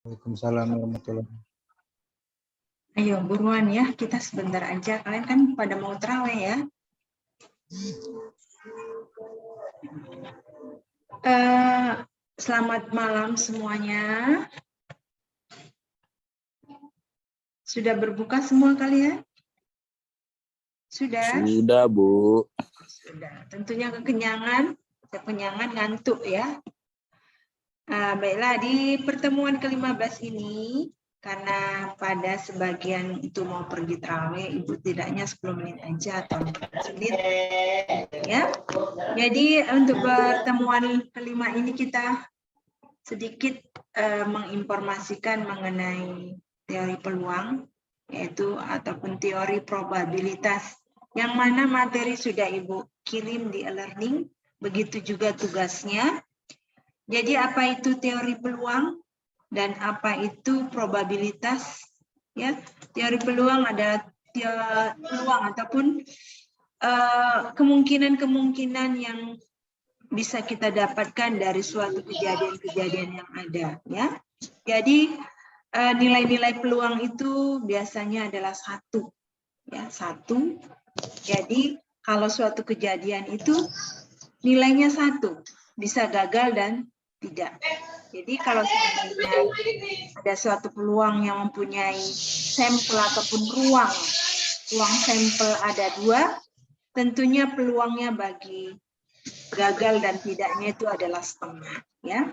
Waalaikumsalam warahmatullahi wabarakatuh. Ayo buruan ya, kita sebentar aja. Kalian kan pada mau terawih ya. Selamat malam semuanya. Sudah berbuka semua kalian? Sudah? Sudah, Bu. Sudah. Tentunya kekenyangan ngantuk ya. Baiklah, di pertemuan ke-15 ini, karena pada sebagian itu mau pergi terawih, Ibu tidaknya 10 menit aja atau 15 menit. Ya. Jadi untuk pertemuan kelima ini kita sedikit menginformasikan mengenai teori peluang, yaitu ataupun teori probabilitas, yang mana materi sudah Ibu kirim di e-learning, begitu juga tugasnya. Jadi apa itu teori peluang dan apa itu probabilitas? Ya, teori peluang adalah peluang ataupun kemungkinan-kemungkinan yang bisa kita dapatkan dari suatu kejadian-kejadian yang ada. Ya, jadi nilai-nilai peluang itu biasanya adalah 1. Ya, 1. Jadi kalau suatu kejadian itu nilainya 1, bisa gagal dan tidak. Jadi kalau seandainya ada suatu peluang yang mempunyai sampel ataupun ruang sampel ada 2, tentunya peluangnya bagi gagal dan tidaknya itu adalah setengah, ya.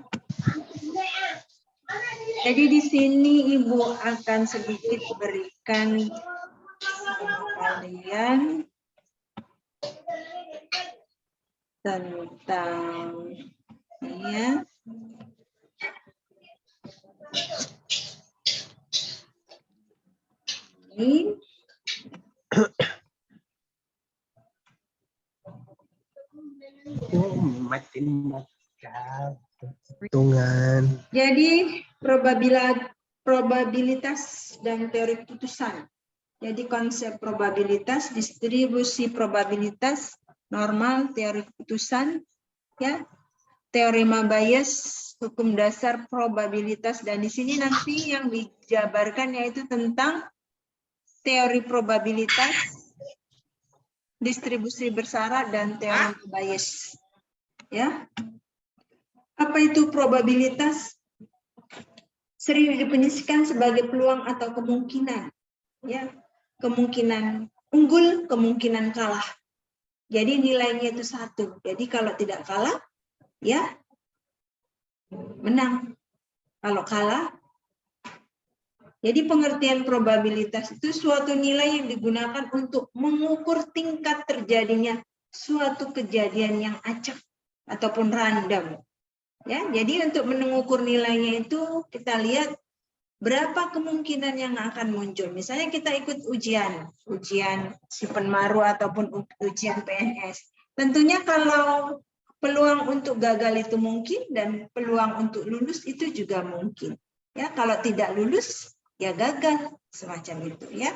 Jadi di sini Ibu akan sedikit berikan sama kalian tentang ya. Ini Hitungan. jadi probabilitas dan teori putusan. Jadi konsep probabilitas, distribusi probabilitas, normal, teori putusan, ya, teorema Bayes, hukum dasar probabilitas, dan di sini nanti yang dijabarkan yaitu tentang teori probabilitas, distribusi bersyarat, dan teorema Bayes. Ya, apa itu probabilitas? Sering didefinisikan sebagai peluang atau kemungkinan, ya, kemungkinan unggul, kemungkinan kalah. Jadi nilainya itu 1. Jadi kalau tidak kalah, ya menang. Kalau kalah, jadi pengertian probabilitas itu suatu nilai yang digunakan untuk mengukur tingkat terjadinya suatu kejadian yang acak ataupun random. Ya, jadi untuk mengukur nilainya itu kita lihat berapa kemungkinan yang akan muncul. Misalnya kita ikut ujian Sipenmaru ataupun ujian PNS. Tentunya kalau peluang untuk gagal itu mungkin dan peluang untuk lulus itu juga mungkin. Ya, kalau tidak lulus ya gagal, semacam itu ya.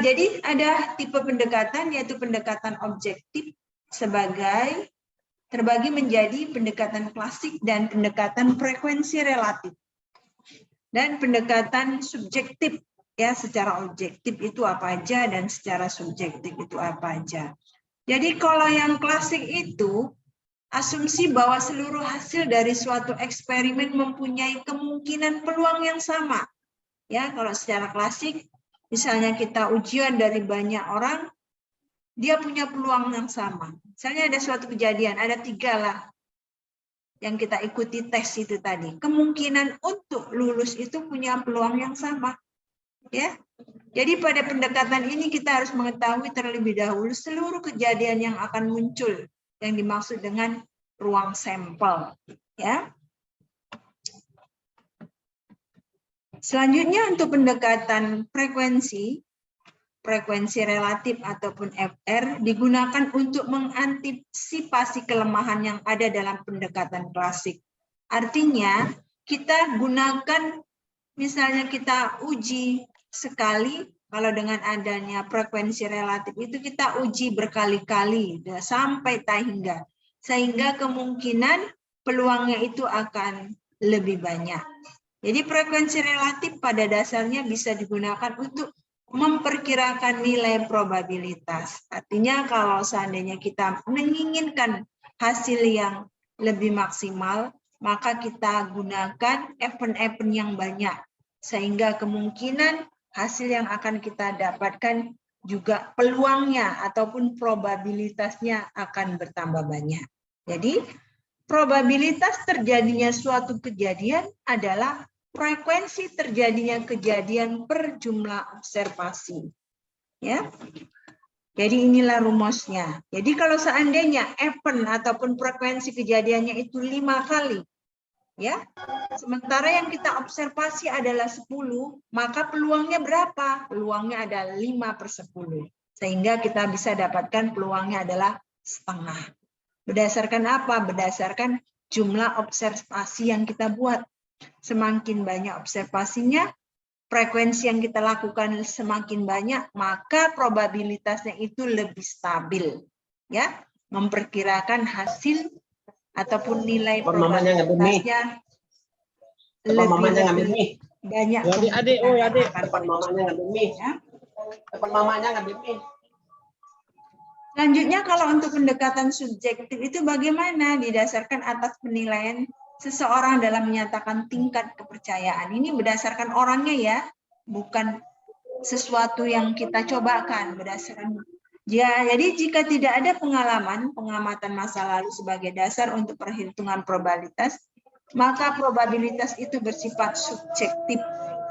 Jadi ada tipe pendekatan yaitu pendekatan objektif terbagi menjadi pendekatan klasik dan pendekatan frekuensi relatif. Dan pendekatan subjektif, ya, secara objektif itu apa aja dan secara subjektif itu apa aja. Jadi kalau yang klasik itu asumsi bahwa seluruh hasil dari suatu eksperimen mempunyai kemungkinan peluang yang sama. Ya, kalau secara klasik misalnya kita ujian dari banyak orang, dia punya peluang yang sama. Misalnya ada suatu kejadian, ada 3 lah yang kita ikuti tes itu tadi, kemungkinan untuk lulus itu punya peluang yang sama, ya. Jadi pada pendekatan ini kita harus mengetahui terlebih dahulu seluruh kejadian yang akan muncul yang dimaksud dengan ruang sampel, ya. Selanjutnya untuk pendekatan frekuensi relatif ataupun FR digunakan untuk mengantisipasi kelemahan yang ada dalam pendekatan klasik. Artinya, kita gunakan, misalnya kita uji sekali, kalau dengan adanya frekuensi relatif itu kita uji berkali-kali sampai tak hingga. Sehingga kemungkinan peluangnya itu akan lebih banyak. Jadi frekuensi relatif pada dasarnya bisa digunakan untuk memperkirakan nilai probabilitas. Artinya kalau seandainya kita menginginkan hasil yang lebih maksimal, maka kita gunakan event-event yang banyak. Sehingga kemungkinan hasil yang akan kita dapatkan juga peluangnya ataupun probabilitasnya akan bertambah banyak. Jadi probabilitas terjadinya suatu kejadian adalah frekuensi terjadinya kejadian per jumlah observasi. Ya. Jadi inilah rumusnya. Jadi kalau seandainya event ataupun frekuensi kejadiannya itu 5 kali, ya, sementara yang kita observasi adalah 10, maka peluangnya berapa? Peluangnya adalah 5/10. Sehingga kita bisa dapatkan peluangnya adalah setengah. Berdasarkan apa? Berdasarkan jumlah observasi yang kita buat. Semakin banyak observasinya, frekuensi yang kita lakukan semakin banyak, maka probabilitasnya itu lebih stabil. Ya, memperkirakan hasil ataupun nilai probabilitasnya lebih banyak. Adik, depan mamanya ngambil mie. Depan mamanya ngambil mie. Selanjutnya kalau untuk pendekatan subjektif itu bagaimana? Didasarkan atas penilaian seseorang dalam menyatakan tingkat kepercayaan. Ini berdasarkan orangnya ya, bukan sesuatu yang kita cobakan berdasarkan. Ya, jadi jika tidak ada pengamatan masa lalu sebagai dasar untuk perhitungan probabilitas, maka probabilitas itu bersifat subjektif.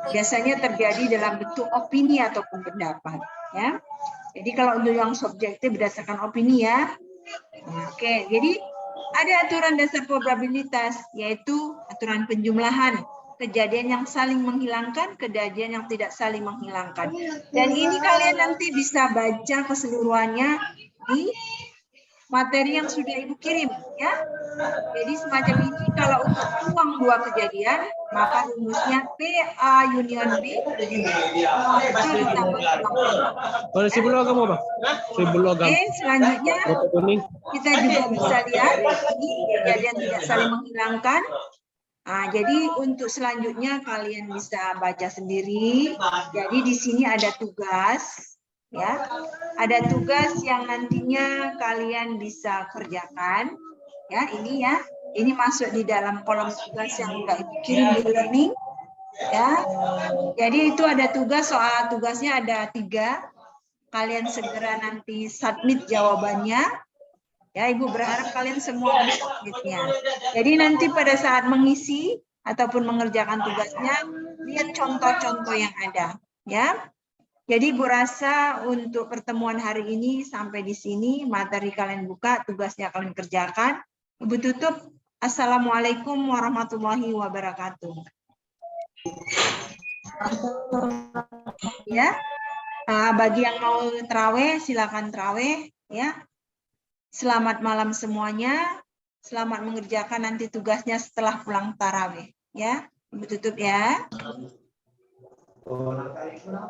Biasanya terjadi dalam bentuk opini ataupun pendapat. Ya. Jadi kalau untuk yang subjektif berdasarkan opini ya. Nah, oke, jadi ada aturan dasar probabilitas, yaitu aturan penjumlahan. Kejadian yang saling menghilangkan, kejadian yang tidak saling menghilangkan. Dan ini kalian nanti bisa baca keseluruhannya di materi yang sudah Ibu kirim. Ya. Jadi semacam ini, kalau untuk peluang 2 kejadian, maka rumusnya PA union B itu ditambah Kalau 10 logam apa? 10 logam. Oke, selanjutnya kita juga bisa lihat ini kejadian tidak saling menghilangkan. Nah, jadi untuk selanjutnya kalian bisa baca sendiri. Jadi di sini ada tugas, ya, ada tugas yang nantinya kalian bisa kerjakan. Ya, ini masuk di dalam kolom tugas yang sudah dikirim di learning. Ya, jadi itu ada tugas, soal tugasnya ada 3. Kalian segera nanti submit jawabannya. Ya, Ibu berharap kalian semua bisa submitnya. Jadi nanti pada saat mengisi ataupun mengerjakan tugasnya, lihat contoh-contoh yang ada. Ya, jadi Ibu rasa untuk pertemuan hari ini sampai di sini, materi kalian buka, tugasnya kalian kerjakan. Ibu tutup. Assalamualaikum warahmatullahi wabarakatuh. Ya, bagi yang mau terawih silakan terawih. Ya, selamat malam semuanya. Selamat mengerjakan nanti tugasnya setelah pulang tarawih. Ya, Ibu tutup ya.